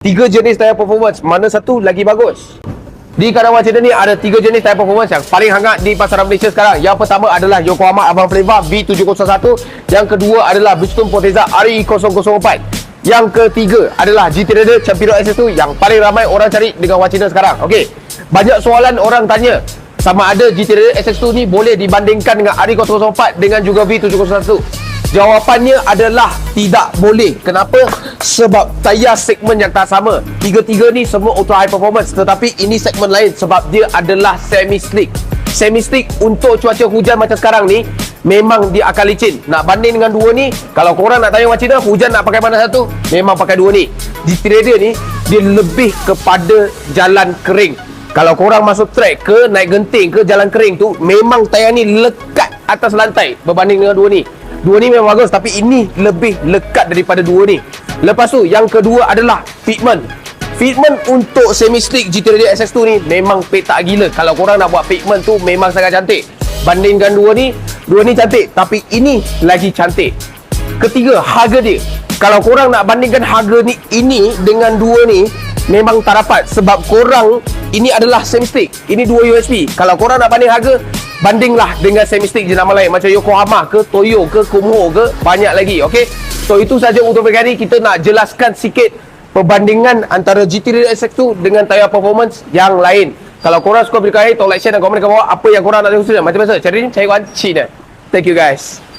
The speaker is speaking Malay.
Tiga jenis tayar performance, mana satu lagi bagus? Di Karawang Cedera ni ada tiga jenis tayar performance yang paling hangat di pasaran Malaysia sekarang. Yang pertama adalah Yokohama Avant Flava V701. Yang kedua adalah Bridgestone Forteza RE004. Yang ketiga adalah GT Raider Champiro SS2 yang paling ramai orang cari dengan wacana sekarang. Okey, banyak soalan orang tanya sama ada GT Raider SS2 ni boleh dibandingkan dengan RE004 dengan juga V701. Jawapannya adalah tidak boleh. Kenapa? Sebab tayar segmen yang tak sama. Tiga-tiga ni semua auto high performance, tetapi ini segmen lain sebab dia adalah semi slick. Semi slick untuk cuaca hujan macam sekarang ni memang dia akan licin. Nak banding dengan dua ni, kalau korang nak tanya macam mana hujan nak pakai mana satu, memang pakai dua ni. GT Raider ni dia lebih kepada jalan kering. Kalau korang masuk track ke naik genting ke jalan kering tu, memang tayar ni lekat atas lantai berbanding dengan dua ni. Dua ni memang bagus, tapi ini lebih lekat daripada dua ni. Lepas tu, yang kedua adalah fitment. Fitment untuk semi slick GT Raider SS2 ni memang petak gila. Kalau korang nak buat fitment tu memang sangat cantik. Bandingkan dua ni cantik, tapi ini lagi cantik. Ketiga, harga dia. Kalau korang nak bandingkan harga ni ini dengan dua ni, memang tak dapat. Sebab korang, ini adalah semi stick, ini dua USB. Kalau korang nak banding harga, bandinglah dengan semi stick jenama lain macam Yokohama ke, Toyo ke, Kumho ke, banyak lagi. Okey, so itu saja untuk hari ini. Kita nak jelaskan sikit perbandingan antara GT Raider SS2 dengan tayar performance yang lain. Kalau korang suka video ini, tolong like, share dan komen kat bawah apa yang korang nak tengok. Macam biasa, cari Cina. Thank you guys.